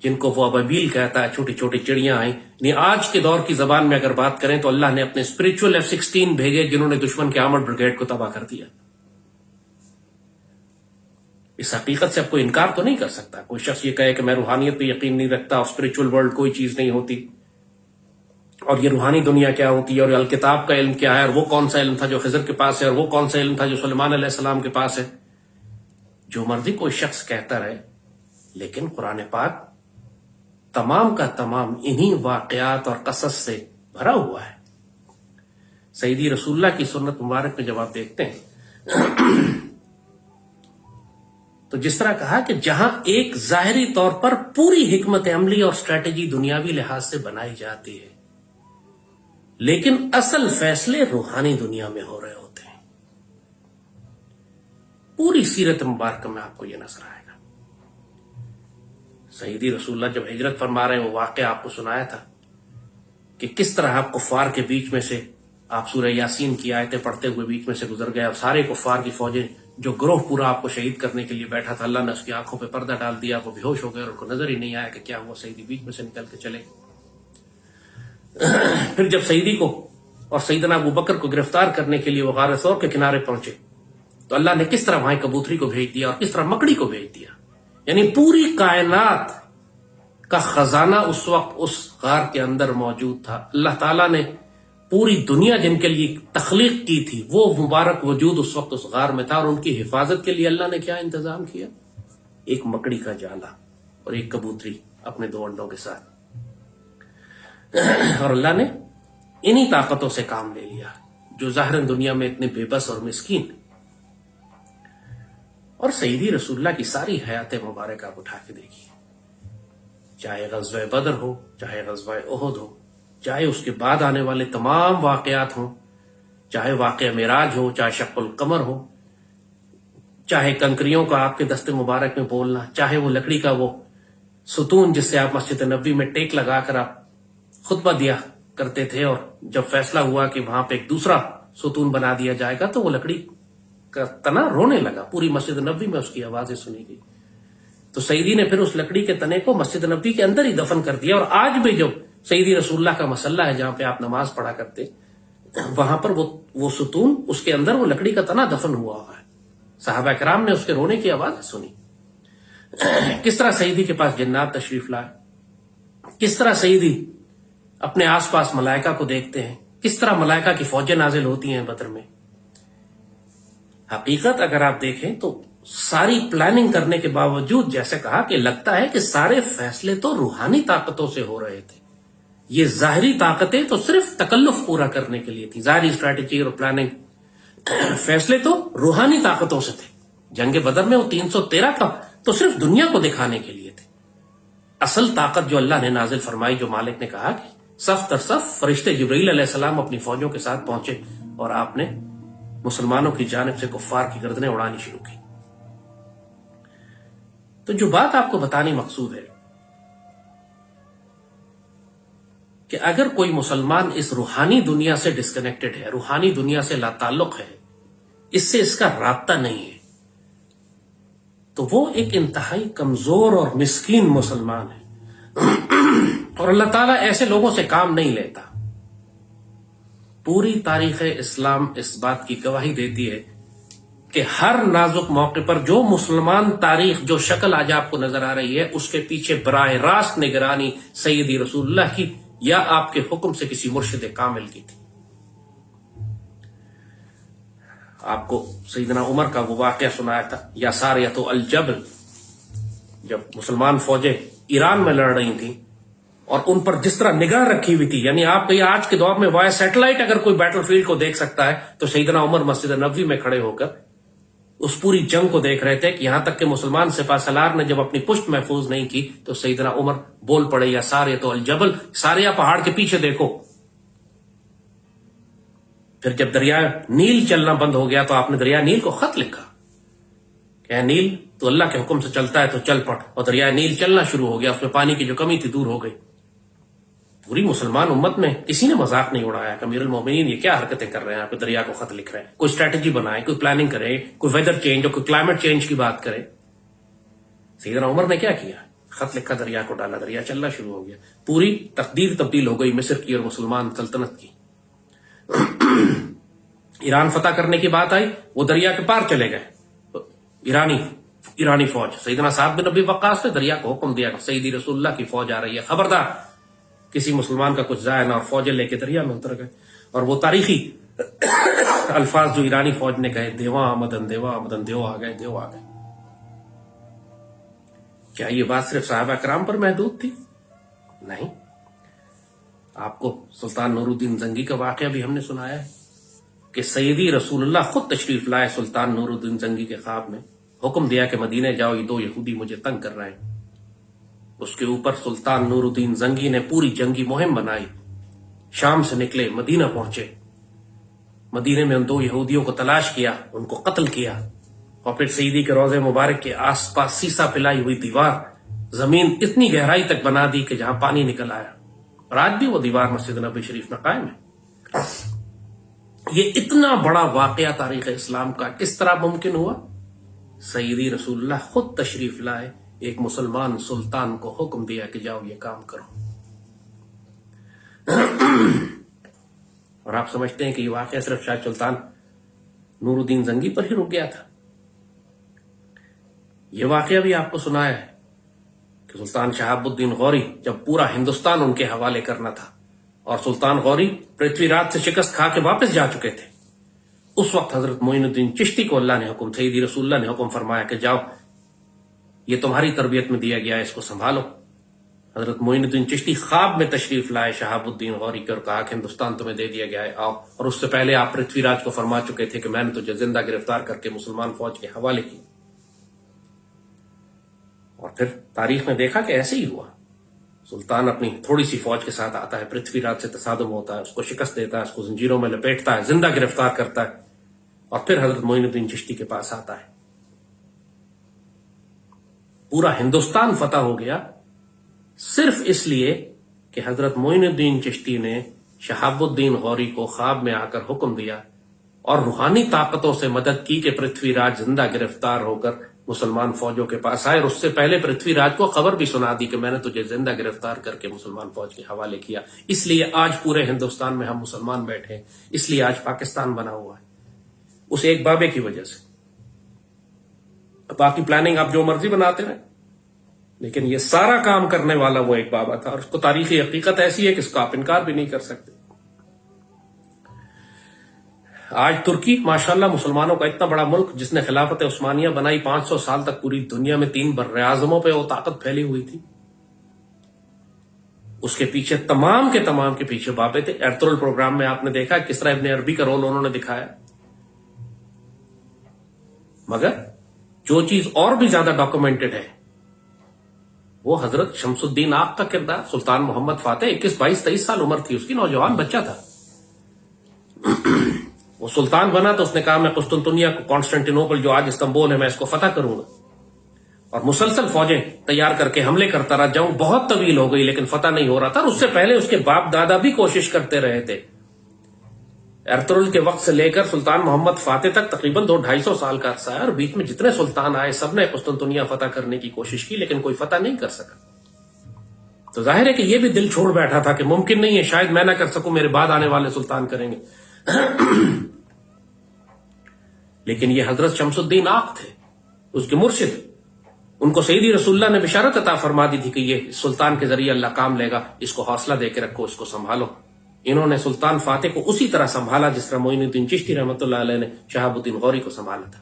جن کو وہ ابابیل کہتا ہے، چھوٹی چھوٹی چڑیاں ہیں. یعنی آج کے دور کی زبان میں اگر بات کریں تو اللہ نے اپنے اسپرچل F-16 بھیجے جنہوں نے دشمن کے آرمڈ بریگیڈ کو تباہ کر دیا. اس حقیقت سے اب کوئی انکار تو نہیں کر سکتا. کوئی شخص یہ کہے کہ میں روحانیت پہ یقین نہیں رکھتا اور اسپرچل ورلڈ کوئی چیز نہیں ہوتی، اور یہ روحانی دنیا کیا ہوتی ہے، اور الکتاب کا علم کیا ہے، اور وہ کون سا علم تھا جو خضر کے پاس ہے، اور وہ کون سا علم تھا جو سلیمان علیہ السلام کے پاس ہے. جو مرضی کوئی شخص کہتا رہے، لیکن قرآن پاک تمام کا تمام انہی واقعات اور قصص سے بھرا ہوا ہے. سیدی رسول اللہ کی سنت مبارک میں جب آپ دیکھتے ہیں تو جس طرح کہا کہ جہاں ایک ظاہری طور پر پوری حکمت عملی اور اسٹریٹجی دنیاوی لحاظ سے بنائی جاتی ہے، لیکن اصل فیصلے روحانی دنیا میں ہو رہے ہوتے ہیں. پوری سیرت مبارکہ میں آپ کو یہ نظر آئے گا. سیدی رسول اللہ جب ہجرت فرما رہے ہیں، وہ واقعہ آپ کو سنایا تھا کہ کس طرح آپ کفار کے بیچ میں سے آپ سورہ یاسین کی آیتیں پڑھتے ہوئے بیچ میں سے گزر گئے، اور سارے کفار کی فوجیں جو گروہ پورا آپ کو شہید کرنے کے لیے بیٹھا تھا، اللہ نے اس کی آنکھوں پہ پردہ ڈال دیا، وہ بے ہوش ہو گئے اور ان کو نظر ہی نہیں آیا کہ کیا ہوا. سیدی بیچ میں سے نکل کے چلے. پھر جب سیدی کو اور سیدنا ابو بکر کو گرفتار کرنے کے لیے وہ غار ثور کے کنارے پہنچے تو اللہ نے کس طرح وہاں کبوتری کو بھیج دیا اور کس طرح مکڑی کو بھیج دیا. یعنی پوری کائنات کا خزانہ اس وقت اس غار کے اندر موجود تھا. اللہ تعالیٰ نے پوری دنیا جن کے لیے تخلیق کی تھی، وہ مبارک وجود اس وقت اس غار میں تھا، اور ان کی حفاظت کے لیے اللہ نے کیا انتظام کیا؟ ایک مکڑی کا جالا اور ایک کبوتری اپنے 2 انڈوں کے ساتھ. اور اللہ نے انہی طاقتوں سے کام لے لیا جو ظاہر دنیا میں اتنے بے بس اور مسکین. اور سیدی رسول اللہ کی ساری حیات مبارک آپ اٹھا کے دیکھیے، چاہے غزوہ بدر ہو، چاہے غزوہ احد ہو، چاہے اس کے بعد آنے والے تمام واقعات ہوں، چاہے واقعہ معراج ہو، چاہے شق القمر ہو، چاہے کنکریوں کا آپ کے دست مبارک میں بولنا، چاہے وہ لکڑی کا وہ ستون جس سے آپ مسجد نبوی میں ٹیک لگا کر آپ خطبہ دیا کرتے تھے، اور جب فیصلہ ہوا کہ وہاں پہ ایک دوسرا ستون بنا دیا جائے گا تو وہ لکڑی کا تنا رونے لگا. پوری مسجد نبوی میں اس کی آوازیں سنی گئی. تو سیدی نے پھر اس لکڑی کے تنے کو مسجد نبوی کے اندر ہی دفن کر دیا. اور آج بھی جو سیدی رسول اللہ کا مسلح ہے جہاں پہ آپ نماز پڑھا کرتے، وہاں پر وہ ستون، اس کے اندر وہ لکڑی کا تنا دفن ہوا ہے. صحابہ کرام نے اس کے رونے کی آواز سنی. کس طرح سیدی کے پاس جنات تشریف لائے، کس طرح سیدی اپنے آس پاس ملائکہ کو دیکھتے ہیں، کس طرح ملائکہ کی فوجیں نازل ہوتی ہیں بدر میں. حقیقت اگر آپ دیکھیں تو ساری پلاننگ کرنے کے باوجود جیسے کہا کہ لگتا ہے کہ سارے فیصلے تو روحانی طاقتوں سے ہو رہے تھے. یہ ظاہری طاقتیں تو صرف تکلف پورا کرنے کے لیے تھی، ظاہری اسٹریٹجی اور پلاننگ. فیصلے تو روحانی طاقتوں سے تھے. جنگ بدر میں وہ 313 کا تو صرف دنیا کو دکھانے کے لیے تھے. اصل طاقت جو اللہ نے نازل فرمائی، جو مالک نے کہا کہ صف در صف فرشتے جبرائیل علیہ السلام اپنی فوجوں کے ساتھ پہنچے اور آپ نے مسلمانوں کی جانب سے کفار کی گردنیں اڑانی شروع کی. تو جو بات آپ کو بتانی مقصود ہے کہ اگر کوئی مسلمان اس روحانی دنیا سے ڈسکنیکٹڈ ہے، روحانی دنیا سے لا تعلق ہے، اس سے اس کا رابطہ نہیں ہے، تو وہ ایک انتہائی کمزور اور مسکین مسلمان ہے. اور اللہ تعالیٰ ایسے لوگوں سے کام نہیں لیتا. پوری تاریخ اسلام اس بات کی گواہی دیتی ہے کہ ہر نازک موقع پر جو مسلمان تاریخ، جو شکل آج آپ کو نظر آ رہی ہے، اس کے پیچھے براہ راست نگرانی سیدی رسول اللہ کی یا آپ کے حکم سے کسی مرشد کامل کی تھی. آپ کو سیدنا عمر کا وہ واقعہ سنایا تھا، یا ساریۃ الجبل، جب مسلمان فوجیں ایران میں لڑ رہی تھیں اور ان پر جس طرح نگاہ رکھی ہوئی تھی. یعنی آپ کہیں آج کے دور میں وائر سیٹلائٹ اگر کوئی بیٹل فیلڈ کو دیکھ سکتا ہے تو سیدنا عمر مسجد نبوی میں کھڑے ہو کر اس پوری جنگ کو دیکھ رہے تھے کہ یہاں تک کہ مسلمان سپہ سالار نے جب اپنی پشت محفوظ نہیں کی تو سیدنا عمر بول پڑے، یا ساریۃ الجبل، ساریہ پہاڑ کے پیچھے دیکھو. پھر جب دریا نیل چلنا بند ہو گیا تو آپ نے دریا نیل کو خط لکھا کہ اے نیل تو اللہ کے حکم سے چلتا ہے تو چل پڑ، اور دریا نیل چلنا شروع ہو گیا. اس میں پانی کی جو کمی تھی دور ہو گئی. پوری مسلمان امت میں کسی نے مذاق نہیں اڑایا کہ امیر المومنین یہ کیا حرکتیں کر رہے ہیں، آپ دریا کو خط لکھ رہے ہیں. کوئی اسٹریٹجی بنائے، کوئی پلاننگ کرے، کوئی ویدر چینج اور کوئی کلائمیٹ چینج کی بات کرے. سیدنا عمر نے کیا کیا؟ خط لکھا، دریا کو ڈالا، دریا چلنا شروع ہو گیا، پوری تقدیر تبدیل ہو گئی مصر کی اور مسلمان سلطنت کی۔ ایران فتح کرنے کی بات آئی، وہ دریا کے پار چلے گئے ایرانی فوج۔ سیدنا سعد بن ابی وقاص نے دریا کو حکم دیا کہ سیدی رسول اللہ کی فوج آ رہی ہے، خبردار کسی مسلمان کا کچھ ضائع نہ، اور فوجیں لے کے دریا میں اتر گئے۔ اور وہ تاریخی الفاظ جو ایرانی فوج نے کہے، دیواں آمدن، دیواں آمدن، دیو آ گئے، دیو آ گئے۔ کیا یہ بات صرف صحابہ کرام پر محدود تھی؟ نہیں، آپ کو سلطان نور الدین زنگی کا واقعہ بھی ہم نے سنایا ہے کہ سیدی رسول اللہ خود تشریف لائے سلطان نور الدین زنگی کے خواب میں، حکم دیا کہ مدینے جاؤ، یہ دو یہودی مجھے تنگ کر رہے ہیں۔ اس کے اوپر سلطان نور الدین زنگی نے پوری جنگی مہم بنائی، شام سے نکلے، مدینہ پہنچے، مدینے میں ان دو یہودیوں کو تلاش کیا، ان کو قتل کیا، اور پھر سیدی کے روضے مبارک کے آس پاس سیسا پلائی ہوئی دیوار زمین اتنی گہرائی تک بنا دی کہ جہاں پانی نکل آیا، اور آج بھی وہ دیوار مسجد نبوی شریف میں قائم ہے۔ یہ اتنا بڑا واقعہ تاریخ اسلام کا کس طرح ممکن ہوا؟ سیدی رسول اللہ خود تشریف لائے، ایک مسلمان سلطان کو حکم دیا کہ جاؤ یہ کام کرو۔ اور آپ سمجھتے ہیں کہ یہ واقعہ صرف شاہ سلطان نور الدین زنگی پر ہی رک گیا تھا؟ یہ واقعہ بھی آپ کو سنایا ہے کہ سلطان شہاب الدین غوری جب پورا ہندوستان ان کے حوالے کرنا تھا، اور سلطان غوری پرتھوی راج سے شکست کھا کے واپس جا چکے تھے، اس وقت حضرت معین الدین چشتی کو اللہ نے حکم، سیدی رسول اللہ نے حکم فرمایا کہ جاؤ، یہ تمہاری تربیت میں دیا گیا ہے، اس کو سنبھالو۔ حضرت معین الدین چشتی خواب میں تشریف لائے شہاب الدین غوری کے اور کہا کہ ہندوستان تمہیں دے دیا گیا ہے، آؤ۔ اور اس سے پہلے آپ پرتھوی راج کو فرما چکے تھے کہ میں نے تجھے زندہ گرفتار کر کے مسلمان فوج کے حوالے کی۔ اور پھر تاریخ میں دیکھا کہ ایسے ہی ہوا، سلطان اپنی تھوڑی سی فوج کے ساتھ آتا ہے، پرتھوی راج سے تصادم ہوتا ہے، اس کو شکست دیتا ہے، اس کو زنجیروں میں لپیٹتا ہے، زندہ گرفتار کرتا ہے، اور پھر حضرت معین الدین چشتی کے پاس آتا ہے۔ پورا ہندوستان فتح ہو گیا صرف اس لیے کہ حضرت معین الدین چشتی نے شہاب الدین غوری کو خواب میں آ کر حکم دیا اور روحانی طاقتوں سے مدد کی کہ پرتھوی راج زندہ گرفتار ہو کر مسلمان فوجوں کے پاس آئے، اور اس سے پہلے پرتھوی راج کو خبر بھی سنا دی کہ میں نے تجھے زندہ گرفتار کر کے مسلمان فوج کے حوالے کیا۔ اس لیے آج پورے ہندوستان میں ہم مسلمان بیٹھے ہیں، اس لیے آج پاکستان بنا ہوا ہے، اس ایک بابے کی وجہ سے۔ باقی پلاننگ آپ جو مرضی بناتے رہیں، لیکن یہ سارا کام کرنے والا وہ ایک بابا تھا، اور اس کو تاریخی حقیقت ایسی ہے کہ اس کا آپ انکار بھی نہیں کر سکتے۔ آج ترکی ماشاءاللہ مسلمانوں کا اتنا بڑا ملک، جس نے خلافت عثمانیہ بنائی، 500 سال تک پوری دنیا میں 3 براعظموں پہ وہ طاقت پھیلی ہوئی تھی، اس کے پیچھے تمام کے پیچھے بابے تھے۔ ایرترل پروگرام میں آپ نے دیکھا کس طرح ابن عربی کا رول انہوں نے دکھایا، مگر جو چیز اور بھی زیادہ ڈاکومنٹڈ ہے وہ حضرت شمس الدین آق کا کردار۔ سلطان محمد فاتح 21، 22، 23 سال عمر تھی اس کی، نوجوان بچہ تھا، وہ سلطان بنا تو اس نے کہا میں قسطنطنیہ کو، کانسٹنٹینوپل جو آج استنبول ہے، میں اس کو فتح کروں گا، اور مسلسل فوجیں تیار کر کے حملے کرتا رہا۔ جنگ بہت طویل ہو گئی لیکن فتح نہیں ہو رہا تھا، اور اس سے پہلے اس کے باپ دادا بھی کوشش کرتے رہے تھے۔ ایرترل کے وقت سے لے کر سلطان محمد فاتح تک تقریباً 200-250 سال کا عرصہ ہے، اور بیچ میں جتنے سلطان آئے سب نے قسطنطنیہ فتح کرنے کی کوشش کی لیکن کوئی فتح نہیں کر سکا۔ تو ظاہر ہے کہ یہ بھی دل چھوڑ بیٹھا تھا کہ ممکن نہیں ہے، شاید میں نہ کر سکوں، میرے بعد آنے والے سلطان کریں گے۔ لیکن یہ حضرت شمس الدین آق تھے، اس کے مرشد، ان کو سیدی رسول اللہ نے بشارت عطا فرما دی تھی کہ یہ سلطان کے ذریعے اللہ کام لے گا، اس کو حوصلہ دے کے رکھو، اس کو سنبھالو۔ انہوں نے سلطان فاتح کو اسی طرح سنبھالا جس طرح معین الدین چشتی رحمۃ اللہ علیہ نے شہاب الدین غوری کو سنبھالا تھا،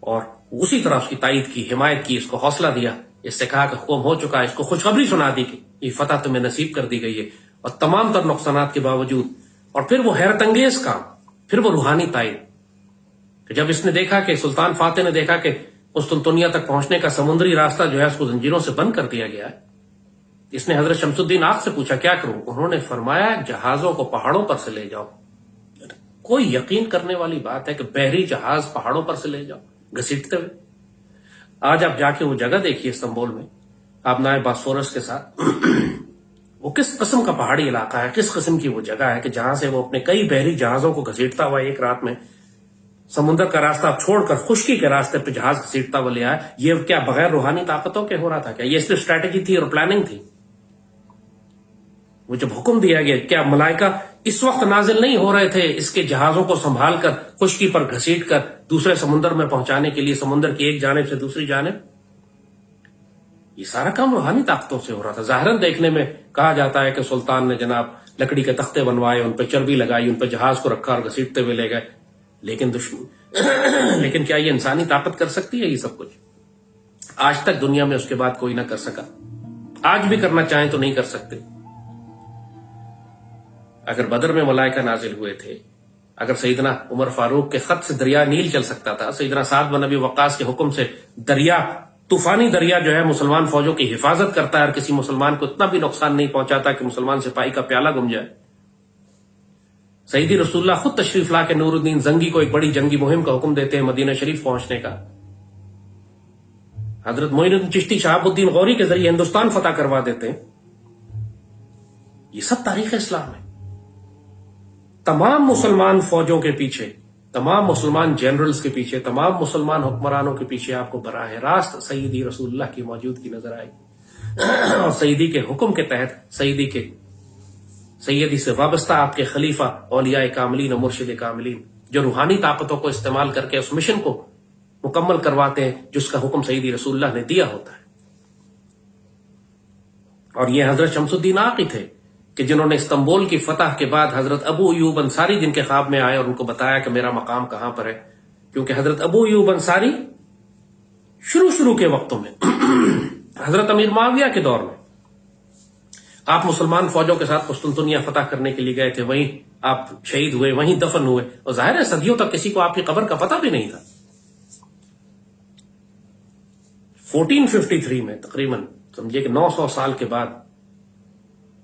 اور اسی طرح اس کی تائید کی، حمایت کی، اس کو حوصلہ دیا، اس سے کہا کہ حکم ہو چکا ہے، اس کو خوشخبری سنا دی کہ یہ فتح تمہیں نصیب کر دی گئی ہے، اور تمام تر نقصانات کے باوجود۔ اور پھر وہ حیرت انگیز کام، پھر وہ روحانی تائید، جب اس نے دیکھا کہ سلطان فاتح نے دیکھا کہ قسطنطنیہ تک پہنچنے کا سمندری راستہ جو ہے اس کو زنجیروں سے بند کر دیا گیا ہے، اس نے حضرت شمس الدین آق سے پوچھا کیا کروں؟ انہوں نے فرمایا جہازوں کو پہاڑوں پر سے لے جاؤ۔ کوئی یقین کرنے والی بات ہے کہ بحری جہاز پہاڑوں پر سے لے جاؤ گھسیٹتے ہوئے۔ آج آپ جا کے وہ جگہ دیکھیے استنبول میں، آپ نائے باسفورس کے ساتھ، وہ کس قسم کا پہاڑی علاقہ ہے، کس قسم کی وہ جگہ ہے کہ جہاں سے وہ اپنے کئی بحری جہازوں کو گھسیٹتا ہوا ایک رات میں سمندر کا راستہ چھوڑ کر خشکی کے راستے پہ جہاز گھسیٹتا ہوا لے آیا. یہ کیا بغیر روحانی طاقتوں کے ہو رہا تھا؟ کیا یہ صرف اسٹریٹجی تھی اور پلاننگ تھی؟ وہ جب حکم دیا گیا، کیا ملائکہ اس وقت نازل نہیں ہو رہے تھے اس کے جہازوں کو سنبھال کر خشکی پر گھسیٹ کر دوسرے سمندر میں پہنچانے کے لیے، سمندر کی ایک جانب سے دوسری جانب؟ یہ سارا کام روحانی طاقتوں سے ہو رہا تھا. ظاہراً دیکھنے میں کہا جاتا ہے کہ سلطان نے جناب لکڑی کے تختے بنوائے، ان پہ چربی لگائی، ان پہ جہاز کو رکھا اور گھسیٹتے ہوئے لے گئے. لیکن کیا یہ انسانی طاقت کر سکتی ہے یہ سب کچھ؟ آج تک دنیا میں اس کے بعد کوئی نہ کر سکا. آج بھی کرنا چاہیں تو نہیں کر سکتے. اگر بدر میں ملائکہ نازل ہوئے تھے، اگر سیدنا عمر فاروق کے خط سے دریا نیل چل سکتا تھا، سیدنا سعد بن ابی وقاص کے حکم سے دریا، طوفانی دریا جو ہے مسلمان فوجوں کی حفاظت کرتا ہے اور کسی مسلمان کو اتنا بھی نقصان نہیں پہنچاتا کہ مسلمان سپاہی کا پیالہ گم جائے. سیدی رسول اللہ خود تشریف لا کے نور الدین زنگی کو ایک بڑی جنگی مہم کا حکم دیتے ہیں مدینہ شریف پہنچنے کا. حضرت معین الدین چشتی شہاب الدین غوری کے ذریعے ہندوستان فتح کروا دیتے ہیں. یہ سب تاریخ اسلام ہے. تمام مسلمان فوجوں کے پیچھے، تمام مسلمان جنرلز کے پیچھے، تمام مسلمان حکمرانوں کے پیچھے آپ کو براہ راست سیدی رسول اللہ کی موجودگی نظر آئے گی. اور سیدی کے حکم کے تحت سیدی سے وابستہ آپ کے خلیفہ، اولیاء کاملین اور مرشد کاملین، جو روحانی طاقتوں کو استعمال کر کے اس مشن کو مکمل کرواتے ہیں جس کا حکم سیدی رسول اللہ نے دیا ہوتا ہے. اور یہ حضرت شمس الدین آقی تھے کہ جنہوں نے استنبول کی فتح کے بعد حضرت ابو ایوب انصاری جن کے خواب میں آئے اور ان کو بتایا کہ میرا مقام کہاں پر ہے. کیونکہ حضرت ابو ایوب انصاری شروع کے وقتوں میں حضرت امیر معاویہ کے دور میں آپ مسلمان فوجوں کے ساتھ قسطنطنیہ فتح کرنے کے لیے گئے تھے، وہیں آپ شہید ہوئے، وہیں دفن ہوئے، اور ظاہر ہے صدیوں تک کسی کو آپ کی قبر کا پتہ بھی نہیں تھا. 1453 میں تقریباً سمجھے کہ 900 سال کے بعد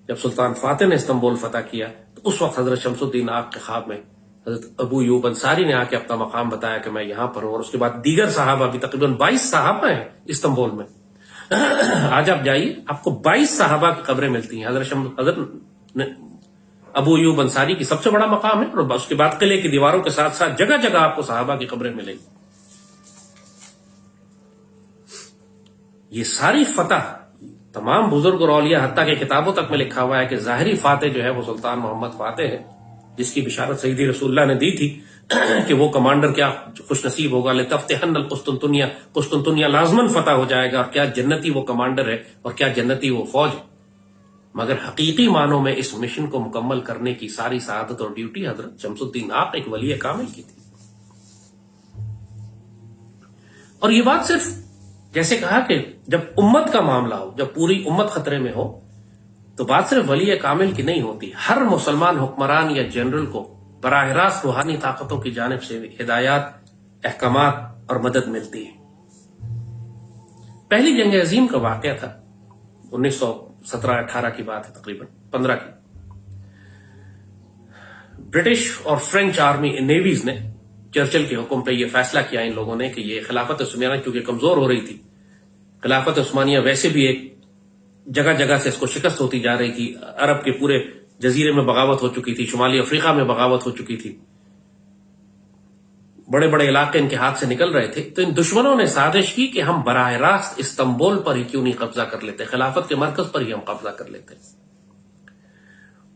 جب سلطان فاتح نے استنبول فتح کیا تو اس وقت حضرت شمس الدین آق کے خواب میں حضرت ابو ایوب انصاری نے آ کے اپنا مقام بتایا کہ میں یہاں پر ہوں. اور اس کے بعد دیگر صحابہ بھی، تقریباً 22 صحابہ ہیں استنبول میں. آج آپ جائیے، آپ کو 22 صحابہ کی قبریں ملتی ہیں. حضرت ابو ایوب انصاری کی سب سے بڑا مقام ہے، اور اس کے بعد قلعے کی دیواروں کے ساتھ ساتھ جگہ جگہ آپ کو صحابہ کی قبریں ملیں گی. یہ ساری فتح تمام بزرگ اور اولیاء حتیٰ کہ کتابوں تک میں لکھا ہوا ہے کہ ظاہری فاتح جو ہے وہ سلطان محمد فاتح ہے، جس کی بشارت سیدی رسول اللہ نے دی تھی کہ وہ کمانڈر کیا خوش نصیب ہوگا. لتفتحن القسطنطنیہ، قسطنطنیہ لازماً فتح ہو جائے گا، اور کیا جنتی وہ کمانڈر ہے اور کیا جنتی وہ فوج ہے. مگر حقیقی معنوں میں اس مشن کو مکمل کرنے کی ساری سعادت اور ڈیوٹی حضرت شمس الدین آق ایک ولی کامل کی تھی. اور یہ بات صرف جیسے کہا کہ جب امت کا معاملہ ہو، جب پوری امت خطرے میں ہو، تو بات صرف ولی کامل کی نہیں ہوتی. ہر مسلمان حکمران یا جنرل کو براہ راست روحانی طاقتوں کی جانب سے ہدایات، احکامات اور مدد ملتی ہے. پہلی جنگ عظیم کا واقعہ تھا 1917-18 کی بات ہے، تقریباً 15 کی. برٹش اور فرینچ آرمی نیویز نے چرچل کے حکم پہ یہ فیصلہ کیا ان لوگوں نے کہ یہ خلافت عثمانیہ کیونکہ کمزور ہو رہی تھی، خلافت عثمانیہ ویسے بھی ایک جگہ جگہ سے اس کو شکست ہوتی جا رہی تھی. عرب کے پورے جزیرے میں بغاوت ہو چکی تھی، شمالی افریقہ میں بغاوت ہو چکی تھی، بڑے بڑے علاقے ان کے ہاتھ سے نکل رہے تھے. تو ان دشمنوں نے سازش کی کہ ہم براہ راست استنبول پر ہی کیوں نہیں قبضہ کر لیتے، خلافت کے مرکز پر ہی ہم قبضہ کر لیتے.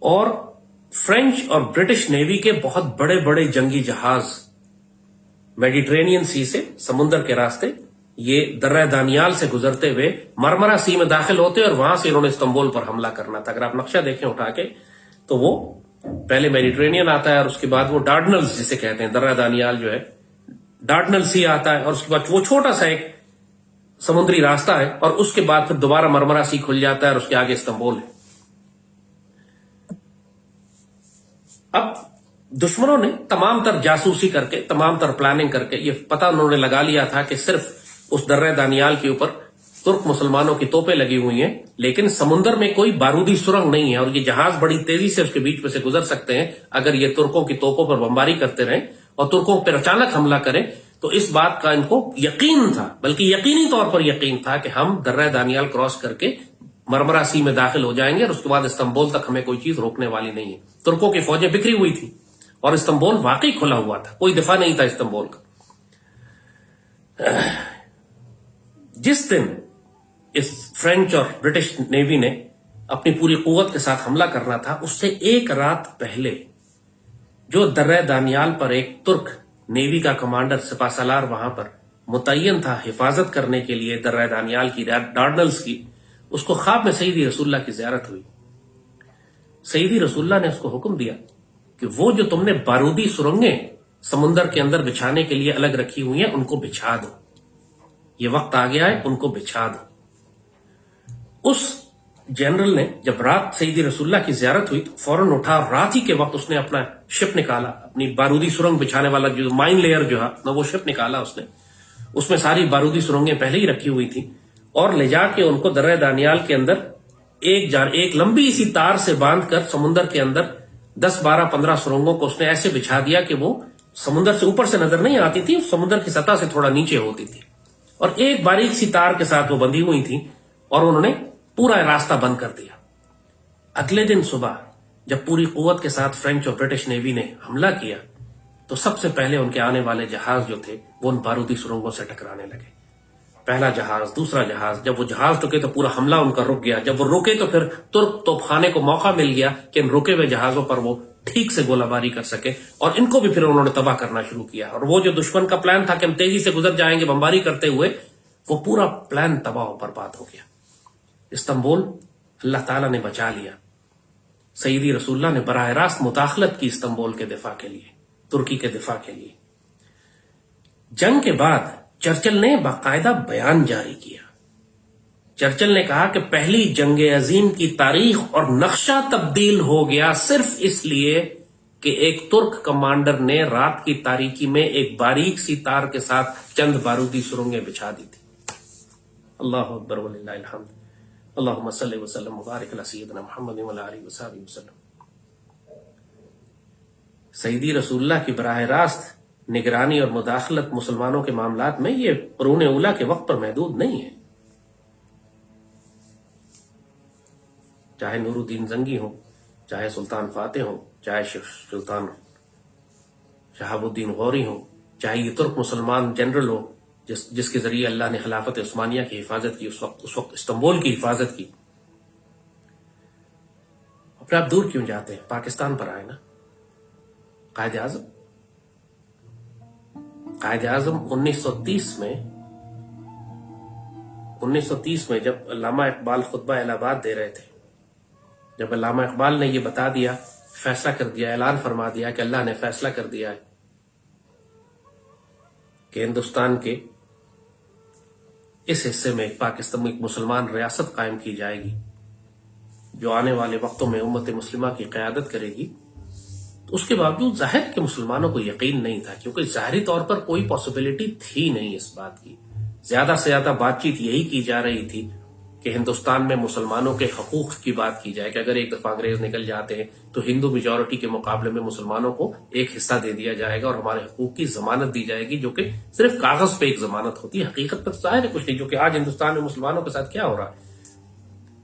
اور فرینچ اور برٹش نیوی کے بہت بڑے بڑے جنگی جہاز میڈیٹرینین سی سے، سمندر کے راستے، یہ درہ دانیال سے گزرتے ہوئے مرمرا سی میں داخل ہوتے اور وہاں سے انہوں نے استنبول پر حملہ کرنا تھا. اگر آپ نقشہ دیکھیں اٹھا کے تو وہ پہلے میڈیٹرینین آتا ہے اور اس کے بعد وہ ڈارڈنلز جسے کہتے ہیں، درہ دانیال جو ہے ڈارڈنل سی آتا ہے، اور اس کے بعد وہ چھوٹا سا ایک سمندری راستہ ہے، اور اس کے بعد پھر دوبارہ مرمرا سی کھل جاتا ہے اور اس کے آگے استنبول ہے. اب دشمنوں نے تمام تر جاسوسی کر کے، تمام تر پلاننگ کر کے یہ پتہ انہوں نے لگا لیا تھا کہ صرف اس درہ دانیال کے اوپر ترک مسلمانوں کی توپیں لگی ہوئی ہیں، لیکن سمندر میں کوئی بارودی سرنگ نہیں ہے، اور یہ جہاز بڑی تیزی سے اس کے بیچ میں سے گزر سکتے ہیں اگر یہ ترکوں کی توپوں پر بمباری کرتے رہیں اور ترکوں پر اچانک حملہ کریں. تو اس بات کا ان کو یقین تھا، بلکہ یقینی طور پر یقین تھا کہ ہم درہ دانیال کراس کر کے مرمرا سی میں داخل ہو جائیں گے اور اس کے بعد استنبول تک ہمیں کوئی چیز روکنے والی نہیں ہے. ترکوں کی فوجیں بکھری ہوئی تھی اور استنبول واقعی کھلا ہوا تھا، کوئی دفاع نہیں تھا استنبول کا. جس دن اس فرینچ اور برٹش نیوی نے اپنی پوری قوت کے ساتھ حملہ کرنا تھا، اس سے ایک رات پہلے جو درہ دانیال پر ایک ترک نیوی کا کمانڈر سپہ سالار وہاں پر متعین تھا حفاظت کرنے کے لیے درہ دانیال کی، ڈارڈنلز کی، اس کو خواب میں سیدی رسول اللہ کی زیارت ہوئی. سیدی رسول اللہ نے اس کو حکم دیا کہ وہ جو تم نے بارودی سرنگیں سمندر کے اندر بچھانے کے لیے الگ رکھی ہوئی ہیں ان کو بچھا دو، یہ وقت آ گیا ہے، ان کو بچھا دو. اس جنرل نے جب رات سیدی رسول اللہ کی زیارت ہوئی تو فوراً اٹھا، اور رات ہی کے وقت اس نے اپنا شپ نکالا، اپنی بارودی سرنگ بچھانے والا جو مائن لیئر جو ہے وہ شپ نکالا اس میں ساری بارودی سرنگیں پہلے ہی رکھی ہوئی تھی، اور لے جا کے ان کو درہ دانیال کے اندر ایک لمبی سی تار سے باندھ کر سمندر کے اندر 10 12 15 سرنگوں کو اس نے ایسے بچھا دیا کہ وہ سمندر سے اوپر سے نظر نہیں آتی تھی، سمندر کی سطح سے تھوڑا نیچے ہوتی تھی، اور ایک باریک سی تار کے ساتھ وہ بندھی ہوئی تھی، اور انہوں نے پورا راستہ بند کر دیا. اگلے دن صبح جب پوری قوت کے ساتھ فرینچ اور برٹش نیوی نے حملہ کیا تو سب سے پہلے ان کے آنے والے جہاز جو تھے وہ ان بارودی سرنگوں سے ٹکرانے لگے. پہلا جہاز، دوسرا جہاز، جب وہ جہاز رکے تو پورا حملہ ان کا رک گیا، جب وہ رکے تو پھر ترک توپ خانے کو موقع مل گیا کہ ان رکے ہوئے جہازوں پر وہ ٹھیک سے گولہ باری کر سکے، اور ان کو بھی پھر انہوں نے تباہ کرنا شروع کیا. اور وہ جو دشمن کا پلان تھا کہ ہم تیزی سے گزر جائیں گے بمباری کرتے ہوئے، وہ پورا پلان تباہ و برباد ہو گیا. استنبول اللہ تعالیٰ نے بچا لیا. سیدی رسول اللہ نے براہ راست مداخلت کی استنبول کے دفاع کے لیے، ترکی کے دفاع کے لیے. جنگ کے بعد چرچل نے باقاعدہ بیان جاری کیا. چرچل نے کہا کہ پہلی جنگ عظیم کی تاریخ اور نقشہ تبدیل ہو گیا صرف اس لیے کہ ایک ترک کمانڈر نے رات کی تاریکی میں ایک باریک سی تار کے ساتھ چند بارودی سرنگیں بچھا دی تھی. اللہ اکبر وللہ الحمد. اللہم صلی وسلم مبارک علی سیدنا محمد وعلی آلہ وصحبہ وسلم. سیدی رسول اللہ کی براہ راست نگرانی اور مداخلت مسلمانوں کے معاملات میں یہ قرون اولیٰ کے وقت پر محدود نہیں ہے. چاہے نور الدین زنگی ہوں، چاہے سلطان فاتح ہوں، چاہے سلطان شہاب الدین غوری ہوں، چاہے یہ ترک مسلمان جنرل ہو جس کے ذریعے اللہ نے خلافت عثمانیہ کی حفاظت کی، اس وقت استنبول کی حفاظت کی. اور پھر آپ دور کیوں جاتے ہیں؟ پاکستان پر آئے نا. قائد اعظم 1930 میں جب علامہ اقبال خطبہ الہ آباد دے رہے تھے، جب علامہ اقبال نے یہ بتا دیا، فیصلہ کر دیا، اعلان فرما دیا کہ اللہ نے فیصلہ کر دیا ہے کہ ہندوستان کے اس حصے میں پاکستان میں ایک مسلمان ریاست قائم کی جائے گی جو آنے والے وقتوں میں امت مسلمہ کی قیادت کرے گی، تو اس کے باوجود ظاہر ہے کہ مسلمانوں کو یقین نہیں تھا، کیونکہ ظاہری طور پر کوئی پاسبلٹی تھی نہیں اس بات کی. زیادہ سے زیادہ بات چیت یہی کی جا رہی تھی کہ ہندوستان میں مسلمانوں کے حقوق کی بات کی جائے کہ اگر ایک دفعہ انگریز نکل جاتے ہیں تو ہندو میجورٹی کے مقابلے میں مسلمانوں کو ایک حصہ دے دیا جائے گا اور ہمارے حقوق کی ضمانت دی جائے گی، جو کہ صرف کاغذ پہ ایک ضمانت ہوتی ہے، حقیقت پر ظاہر ہے کچھ نہیں. جو کہ آج ہندوستان میں مسلمانوں کے ساتھ کیا ہو رہا ہے،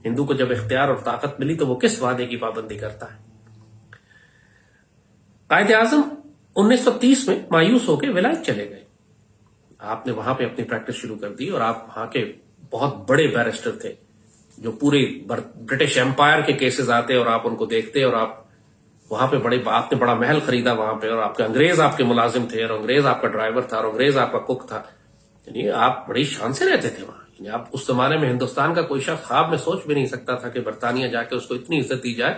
ہندو کو جب اختیار اور طاقت ملی تو وہ کس وعدے کی پابندی کرتا ہے. قائد اعظم 1930 میں مایوس ہو کے ولایت چلے گئے. آپ نے وہاں پہ اپنی پریکٹس شروع کر دی، اور آپ وہاں کے بہت بڑے بیرسٹر تھے جو پورے برٹش امپائر کے کیسز آتے اور آپ ان کو دیکھتے، اور آپ وہاں پہ آپ نے بڑا محل خریدا وہاں پہ، اور آپ کے انگریز آپ کے ملازم تھے، اور انگریز آپ کا ڈرائیور تھا، اور انگریز آپ کا کک تھا. یعنی آپ بڑی شان سے رہتے تھے وہاں. یعنی آپ اس زمانے میں ہندوستان کا کوئی شخص خواب میں سوچ بھی نہیں سکتا تھا کہ برطانیہ جا کے اس کو اتنی عزت دی جائے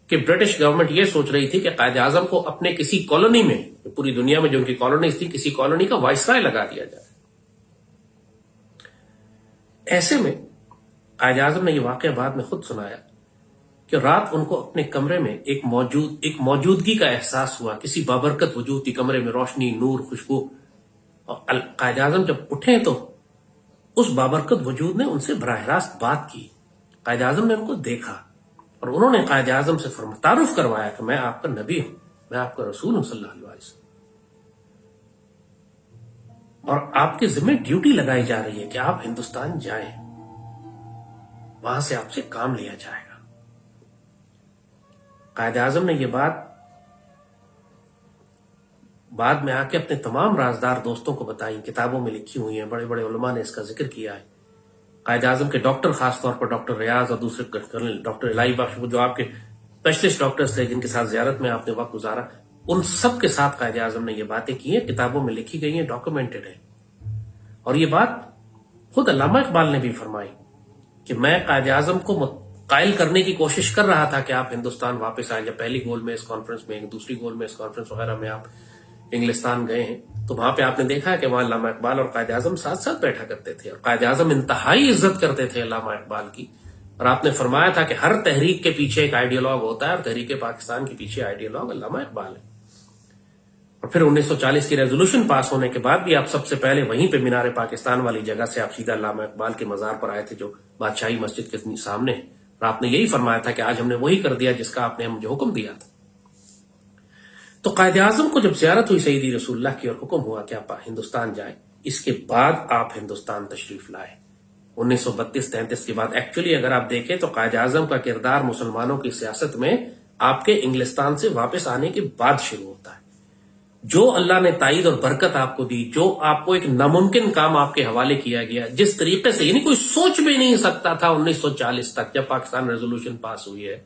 کہ برٹش گورنمنٹ یہ سوچ رہی تھی کہ قائد اعظم کو اپنے کسی کالونی میں، پوری دنیا میں جو ان کی کالونیز تھی، کسی کالونی کا وائسرائے لگا دیا جائے. ایسے میں قائد اعظم نے یہ واقعہ بعد میں خود سنایا کہ رات ان کو اپنے کمرے میں ایک موجودگی کا احساس ہوا، کسی بابرکت وجود تھی کمرے میں، روشنی، نور، خوشبو. اور قائد اعظم جب اٹھے تو اس بابرکت وجود نے ان سے براہ راست بات کی. قائد اعظم نے ان کو دیکھا اور انہوں نے قائد اعظم سے تعارف کروایا کہ میں آپ کا نبی ہوں، میں آپ کا رسول ہوں صلی اللہ علیہ وسلم، اور آپ کے ذمہ ڈیوٹی لگائی جا رہی ہے کہ آپ ہندوستان جائیں، وہاں سے آپ سے کام لیا جائے گا. قائد اعظم نے یہ بات بعد میں آ کے اپنے تمام رازدار دوستوں کو بتائیں، کتابوں میں لکھی ہوئی ہیں، بڑے بڑے علماء نے اس کا ذکر کیا ہے. قائد اعظم کے ڈاکٹر، خاص طور پر ڈاکٹر ریاض اور دوسرے کرنل ڈاکٹر الہی بخش، جو آپ کے اسپیشلسٹ ڈاکٹرز تھے جن کے ساتھ زیارت میں آپ نے وقت گزارا، ان سب کے ساتھ قائد اعظم نے یہ باتیں کی ہیں، کتابوں میں لکھی گئی ہیں، ڈاکومنٹڈ ہیں. اور یہ بات خود علامہ اقبال نے بھی فرمائی کہ میں قائد اعظم کو قائل کرنے کی کوشش کر رہا تھا کہ آپ ہندوستان واپس آئیں. جب پہلی گول میں اس کانفرنس میں، دوسری گول میں اس کانفرنس وغیرہ میں آپ انگلستان گئے ہیں تو وہاں پہ آپ نے دیکھا ہے کہ وہاں علامہ اقبال اور قائد اعظم ساتھ ساتھ بیٹھا کرتے تھے، اور قائد اعظم انتہائی عزت کرتے تھے علامہ اقبال کی. اور آپ نے فرمایا تھا کہ ہر تحریک کے پیچھے ایک آئیڈیالوگ ہوتا ہے، اور تحریک پاکستان کے پیچھے آئیڈیالوگ علامہ اقبال ہے. اور پھر 1940 کی ریزولوشن پاس ہونے کے بعد بھی آپ سب سے پہلے وہیں پہ مینار پاکستان والی جگہ سے آپ سیدھا علامہ اقبال کے مزار پر آئے تھے جو بادشاہی مسجد کے سامنے ہے، اور آپ نے یہی فرمایا تھا کہ آج ہم نے وہی کر دیا جس کا آپ نے مجھے حکم دیا تھا. تو قائد اعظم کو جب زیارت ہوئی سیدی رسول اللہ کی اور حکم ہوا کہ آپ ہندوستان جائیں، اس کے بعد آپ ہندوستان تشریف لائے 1932-33 کے بعد. ایکچولی اگر آپ دیکھیں تو قائد اعظم کا کردار مسلمانوں کی سیاست میں آپ کے انگلستان سے واپس آنے کے بعد شروع ہوتا ہے. جو اللہ نے تائید اور برکت آپ کو دی، جو آپ کو ایک ناممکن کام آپ کے حوالے کیا گیا، جس طریقے سے یعنی کوئی سوچ بھی نہیں سکتا تھا 1940 تک جب پاکستان ریزولوشن پاس ہوئی ہے